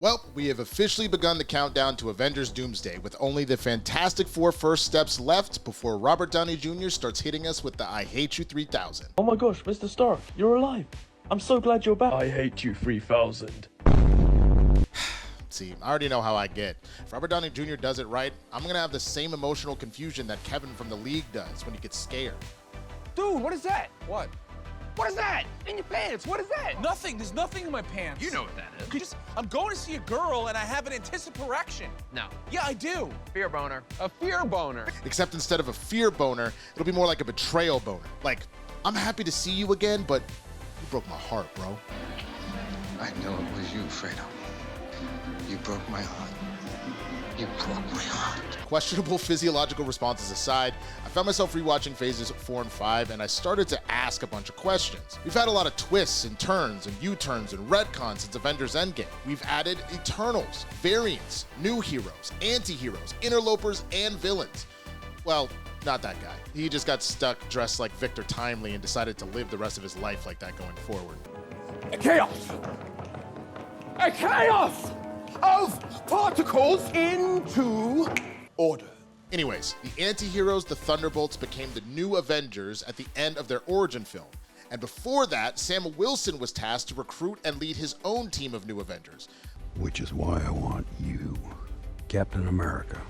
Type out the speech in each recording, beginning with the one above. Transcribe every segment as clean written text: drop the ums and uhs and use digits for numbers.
Well, we have officially begun the countdown to Avengers Doomsday, with only the Fantastic Four first steps left before Robert Downey Jr. starts hitting us with the I Hate You 3000. Oh my gosh, Mr. Stark, you're alive. I'm so glad you're back. I hate you 3000. See, I already know how I get. If Robert Downey Jr. does it right, I'm gonna have the same emotional confusion that Kevin from The League does when he gets scared. Dude, what is that? What? What is that? In your pants, what is that? Nothing. There's nothing in my pants. You know what that is. I'm going to see a girl and I have an anticiporection. No. Yeah, I do. Fear boner. A fear boner. Except instead of a fear boner, it'll be more like a betrayal boner. Like, I'm happy to see you again, but you broke my heart, bro. I know it was you, Fredo. You broke my heart. You broke my heart. Questionable physiological responses aside, I found myself rewatching phases 4 and 5, and I started to ask a bunch of questions. We've had a lot of twists and turns and U-turns and retcons since Avengers Endgame. We've added Eternals, variants, new heroes, anti-heroes, interlopers, and villains. Well, not that guy. He just got stuck dressed like Victor Timely and decided to live the rest of his life like that going forward. A chaos! A chaos of particles into order. Anyways, the anti-heroes, the Thunderbolts, became the new Avengers at the end of their origin film. And before that, Sam Wilson was tasked to recruit and lead his own team of new Avengers. Which is why I want you, Captain America,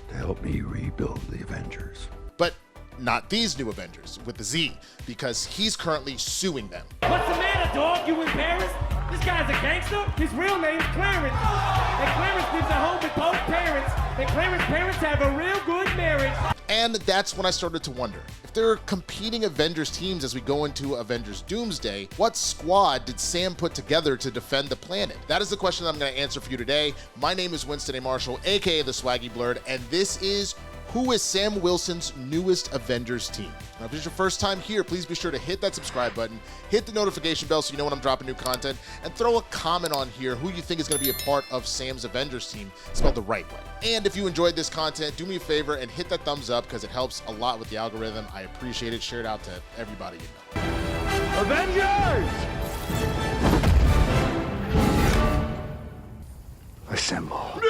to help me rebuild the Avengers. But not these new Avengers, with the Z, because he's currently suing them. What's the matter, dog? You embarrassed? This guy's a gangster? His real name's Clarence. And Clarence lives at home with both parents. And Clarence's parents have a real good marriage. And that's when I started to wonder, if there are competing Avengers teams as we go into Avengers Doomsday, what squad did Sam put together to defend the planet? That is the question that I'm going to answer for you today. My name is Winston A. Marshall, aka the Swaggy Blurred, and this is Who is Sam Wilson's newest Avengers team? Now, if it's your first time here, please be sure to hit that subscribe button, hit the notification bell so you know when I'm dropping new content, and throw a comment on here who you think is going to be a part of Sam's Avengers team, spelled the right way. And if you enjoyed this content, do me a favor and hit that thumbs up because it helps a lot with the algorithm. I appreciate it. Share it out to everybody you know. Avengers! Assemble.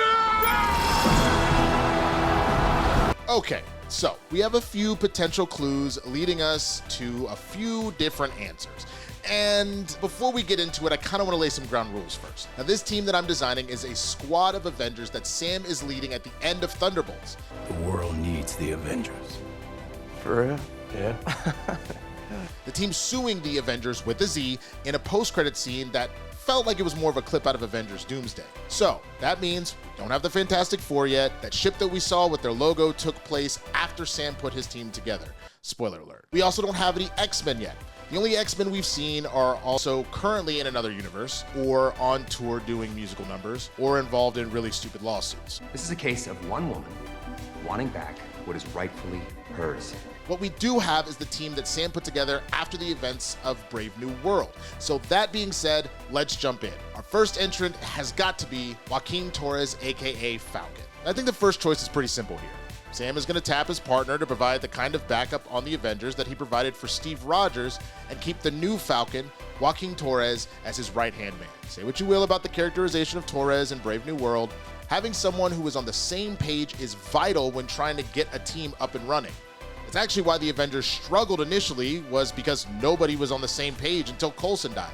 Okay, so we have a few potential clues leading us to a few different answers. And before we get into it, I kind of want to lay some ground rules first. Now, this team that I'm designing is a squad of Avengers that Sam is leading at the end of Thunderbolts. The world needs the Avengers. For real? Yeah. The team suing the Avengers with a Z in a post-credit scene that felt like it was more of a clip out of Avengers Doomsday. So that means we don't have the Fantastic Four yet. That ship that we saw with their logo took place after Sam put his team together. Spoiler alert. We also don't have any X-Men yet. The only X-Men we've seen are also currently in another universe, or on tour doing musical numbers, or involved in really stupid lawsuits. This is a case of one woman wanting back what is rightfully hers. What we do have is the team that Sam put together after the events of Brave New World. So that being said, let's jump in. Our first entrant has got to be Joaquin Torres, aka Falcon. I think the first choice is pretty simple here. Sam is going to tap his partner to provide the kind of backup on the Avengers that he provided for Steve Rogers and keep the new Falcon, Joaquin Torres, as his right-hand man. Say what you will about the characterization of Torres in Brave New World, having someone who is on the same page is vital when trying to get a team up and running. It's actually why the Avengers struggled initially, was because nobody was on the same page until Coulson died.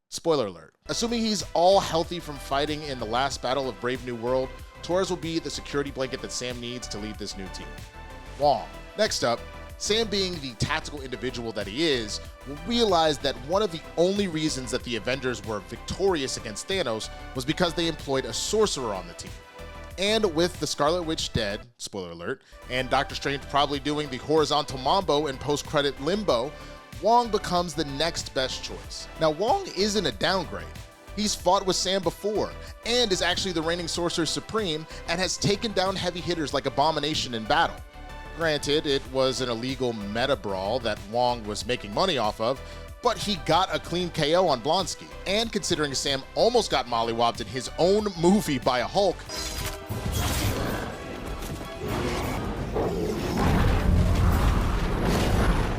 Spoiler alert. Assuming he's all healthy from fighting in the last battle of Brave New World, Torres will be the security blanket that Sam needs to lead this new team. Wong. Next up, Sam, being the tactical individual that he is, will realize that one of the only reasons that the Avengers were victorious against Thanos was because they employed a sorcerer on the team. And with the Scarlet Witch dead, spoiler alert, and Doctor Strange probably doing the horizontal mambo in post-credit limbo, Wong becomes the next best choice. Now, Wong isn't a downgrade. He's fought with Sam before, and is actually the reigning Sorcerer Supreme, and has taken down heavy hitters like Abomination in battle. Granted, it was an illegal meta brawl that Wong was making money off of, but he got a clean KO on Blonsky. And considering Sam almost got mollywopped in his own movie by a Hulk,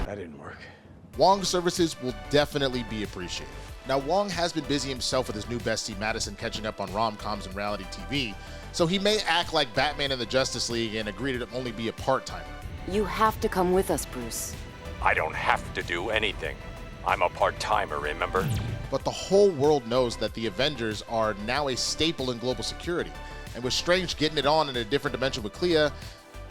That didn't work. Wong's services will definitely be appreciated. Now, Wong has been busy himself with his new bestie Madison catching up on rom-coms and reality TV, so he may act like Batman in the Justice League and agree to only be a part-timer. You have to come with us, Bruce. I don't have to do anything. I'm a part-timer, remember? But the whole world knows that the Avengers are now a staple in global security, and with Strange getting it on in a different dimension with Clea,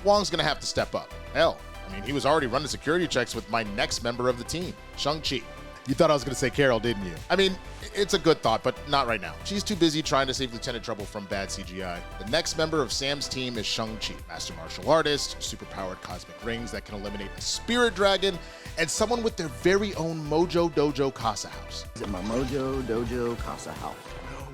Wong's gonna have to step up. Hell, I mean, he was already running security checks with my next member of the team, Shang-Chi. You thought I was gonna say Carol, didn't you? I mean, it's a good thought, but not right now. She's too busy trying to save Lieutenant Trouble from bad CGI. The next member of Sam's team is Shang-Chi, master martial artist, superpowered cosmic rings that can eliminate a spirit dragon, and someone with their very own Mojo Dojo Casa house. Is it my Mojo Dojo Casa house?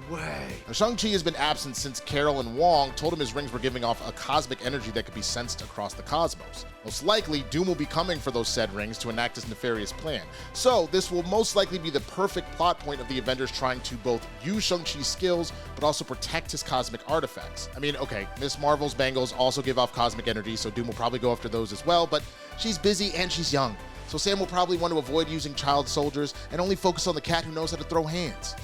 Way. Now, Shang-Chi has been absent since Carol and Wong told him his rings were giving off a cosmic energy that could be sensed across the cosmos. Most likely, Doom will be coming for those said rings to enact his nefarious plan. So, this will most likely be the perfect plot point of the Avengers trying to both use Shang-Chi's skills, but also protect his cosmic artifacts. I mean, okay, Miss Marvel's bangles also give off cosmic energy, so Doom will probably go after those as well, but she's busy and she's young. So Sam will probably want to avoid using child soldiers and only focus on the cat who knows how to throw hands.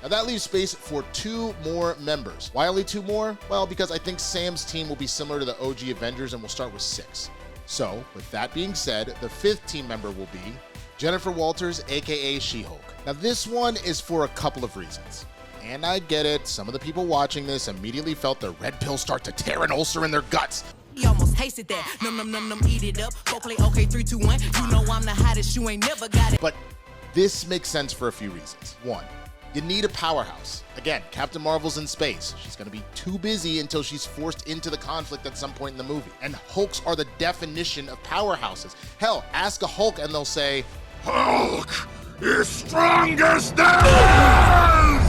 Now that leaves space for 2 more members. Why only 2 more? Well, because I think Sam's team will be similar to the OG Avengers and we'll start with 6. So, with that being said, the 5th team member will be Jennifer Walters, aka She-Hulk. Now this one is for a couple of reasons. And I get it, some of the people watching this immediately felt the red pill start to tear an ulcer in their guts. You almost tasted that. Num, eat it up. Go play okay, 3, 2, 1. You know I'm the hottest, you ain't never got it. But this makes sense for a few reasons. 1, you need a powerhouse. Again, Captain Marvel's in space. She's gonna be too busy until she's forced into the conflict at some point in the movie. And Hulks are the definition of powerhouses. Hell, ask a Hulk and they'll say, Hulk is strongest there is!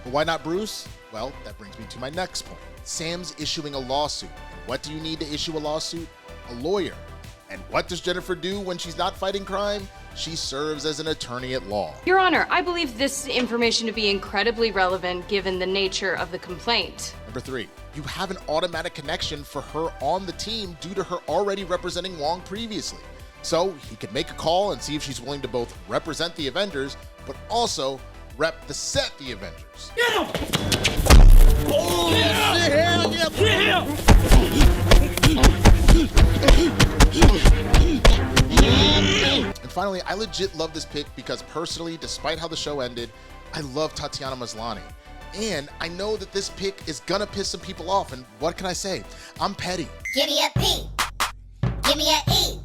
But why not Bruce? Well, that brings me to my next point. Sam's issuing a lawsuit. And what do you need to issue a lawsuit? A lawyer. And what does Jennifer do when she's not fighting crime? She serves as an attorney at law. Your Honor, I believe this information to be incredibly relevant given the nature of the complaint. Number 3, you have an automatic connection for her on the team due to her already representing Wong previously. So he could make a call and see if she's willing to both represent the Avengers, but also rep the set the Avengers. Get him! Oh, and finally, I legit love this pick because personally, despite how the show ended, I love Tatiana Maslani. And I know that this pick is gonna piss some people off, and what can I say? I'm petty. Give me a P. Give me a E.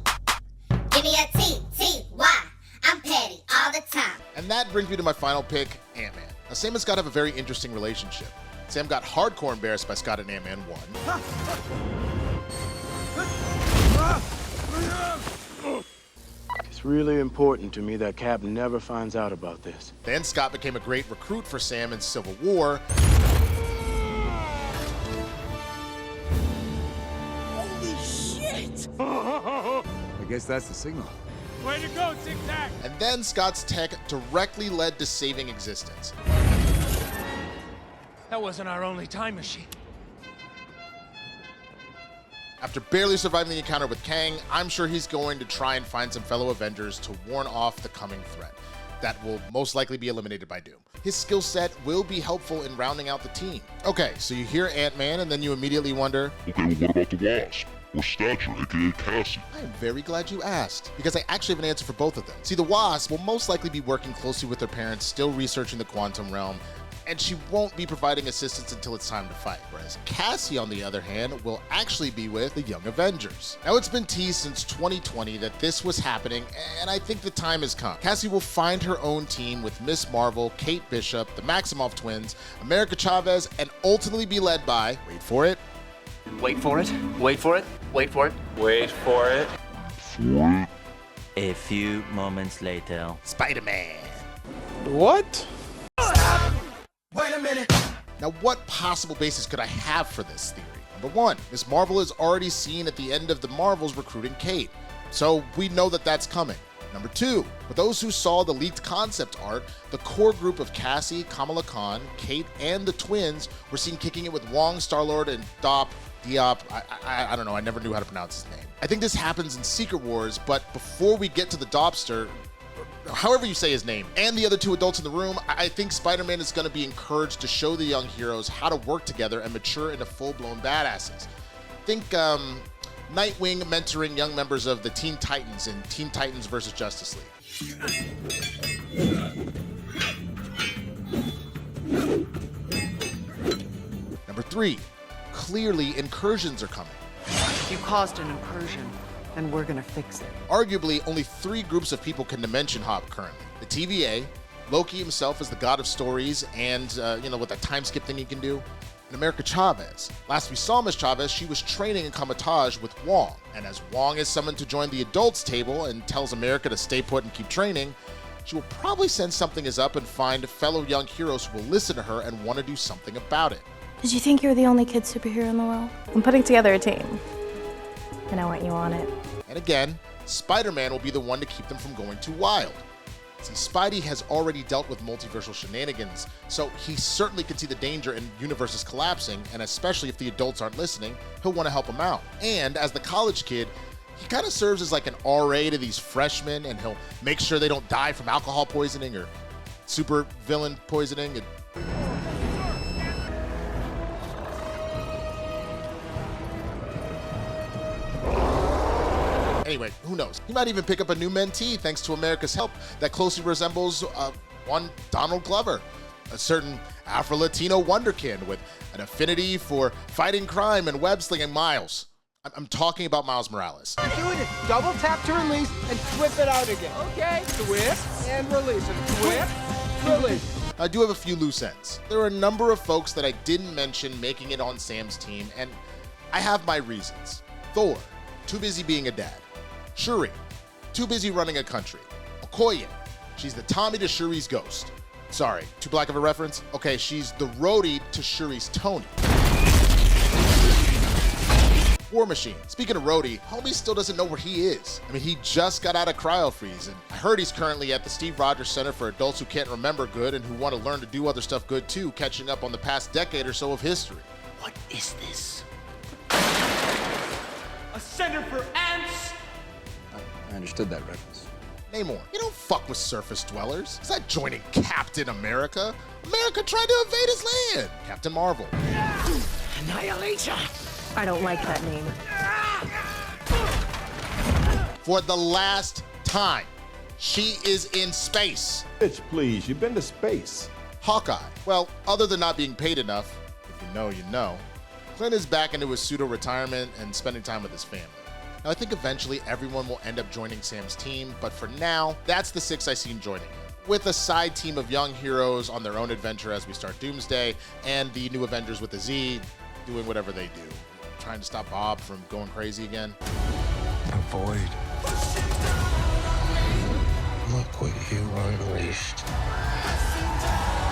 Give me a T. T-Y. I'm petty all the time. And that brings me to my final pick, Ant-Man. Now, Sam and Scott have a very interesting relationship. Sam got hardcore embarrassed by Scott in Ant-Man 1. It's really important to me that Cap never finds out about this. Then Scott became a great recruit for Sam in Civil War. Holy shit! I guess that's the signal. Way to go, Tic Tac! And then Scott's tech directly led to saving existence. That wasn't our only time machine. After barely surviving the encounter with Kang, I'm sure he's going to try and find some fellow Avengers to warn off the coming threat. That will most likely be eliminated by Doom. His skill set will be helpful in rounding out the team. Okay, so you hear Ant-Man and then you immediately wonder, okay, well, what about the Wasp? Or Stature, aka Cassie? I am very glad you asked, because I actually have an answer for both of them. See, the Wasp will most likely be working closely with her parents, still researching the quantum realm, and she won't be providing assistance until it's time to fight. Whereas Cassie, on the other hand, will actually be with the Young Avengers. Now, it's been teased since 2020 that this was happening, and I think the time has come. Cassie will find her own team with Miss Marvel, Kate Bishop, the Maximoff twins, America Chavez, and ultimately be led by, wait for it, wait for it, wait for it, wait for it, wait for it. A few moments later. SpiderMan. What? Wait a minute. Now, what possible basis could I have for this theory? Number 1, Miss Marvel is already seen at the end of the Marvels recruiting Kate, so we know that that's coming. Number 2, for those who saw the leaked concept art, the core group of Cassie, Kamala Khan, Kate, and the twins were seen kicking it with Wong, Star-Lord, and Dopp, Diop, I don't know, I never knew how to pronounce his name. I think this happens in Secret Wars, but before we get to the Dobster, however you say his name, and the other two adults in the room, I think Spider-Man is going to be encouraged to show the young heroes how to work together and mature into full-blown badasses. Think Nightwing mentoring young members of the Teen Titans in Teen Titans vs. Justice League. Number 3, clearly incursions are coming. You caused an incursion, and we're gonna fix it. Arguably, only 3 groups of people can dimension hop currently. The TVA, Loki himself as the god of stories, and, with that time skip thing he can do, and America Chavez. Last we saw Miss Chavez, she was training in Kamikaze with Wong. And as Wong is summoned to join the adults table and tells America to stay put and keep training, she will probably sense something is up and find fellow young heroes who will listen to her and want to do something about it. Did you think you were the only kid superhero in the world? I'm putting together a team, and I want you on it. And again, Spider-Man will be the one to keep them from going too wild. See, Spidey has already dealt with multiversal shenanigans, so he certainly can see the danger in universes collapsing, and especially if the adults aren't listening, he'll want to help them out. And as the college kid, he kind of serves as like an RA to these freshmen, and he'll make sure they don't die from alcohol poisoning or super villain poisoning. Anyway, who knows? He might even pick up a new mentee thanks to America's help that closely resembles one Donald Glover, a certain Afro-Latino wonderkin with an affinity for fighting crime and web-slinging Miles. I'm talking about Miles Morales. You're doing it. Double tap to release and whip it out again. Okay. Twist and release it. Whip, release. I do have a few loose ends. There are a number of folks that I didn't mention making it on Sam's team, and I have my reasons. Thor, too busy being a dad. Shuri, too busy running a country. Okoye, she's the Tommy to Shuri's ghost. Sorry, too black of a reference? Okay, she's the roadie to Shuri's Tony. War Machine, speaking of roadie, homie still doesn't know where he is. I mean, he just got out of cryo freeze, and I heard he's currently at the Steve Rogers Center for Adults Who Can't Remember Good and who want to learn to do other stuff good too, catching up on the past decade or so of history. What is this? A center for ants? I understood that reference. Namor, you don't fuck with surface dwellers. He's not joining Captain America. America tried to invade his land. Captain Marvel. Annihilation! I don't like that name. For the last time, she is in space. Bitch, please, you've been to space. Hawkeye. Well, other than not being paid enough, if you know, you know, Clint is back into his pseudo-retirement and spending time with his family. Now, I think eventually everyone will end up joining Sam's team, but for now, that's the 6 I seen joining him, with a side team of young heroes on their own adventure as we start Doomsday, and the new Avengers with a Z doing whatever they do, trying to stop Bob from going crazy again. Avoid. Look what you unleashed.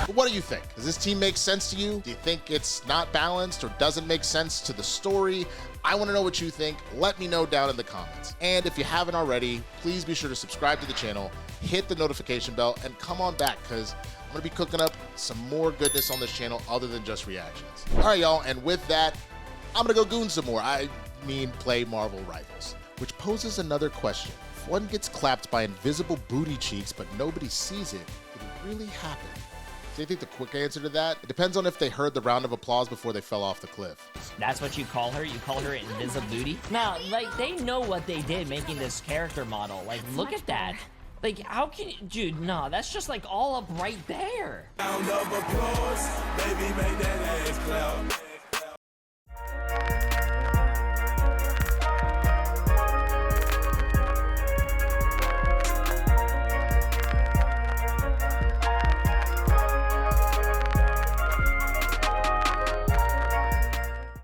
But what do you think? Does this team make sense to you? Do you think it's not balanced or doesn't make sense to the story? I want to know what you think. Let me know down in the comments. And if you haven't already, please be sure to subscribe to the channel, hit the notification bell, and come on back because I'm going to be cooking up some more goodness on this channel other than just reactions. All right, y'all, and with that, I'm going to go goon some more. I mean play Marvel Rivals, which poses another question. If one gets clapped by invisible booty cheeks but nobody sees it, did it really happen? Do you think the quick answer to that? It depends on if they heard the round of applause before they fell off the cliff. That's what you call her? You call her invisible booty? Now, like, they know what they did making this character model. Like, look at that. Like, how can you, dude, no, that's just like all up right there. Round of applause, baby, make that ass clap.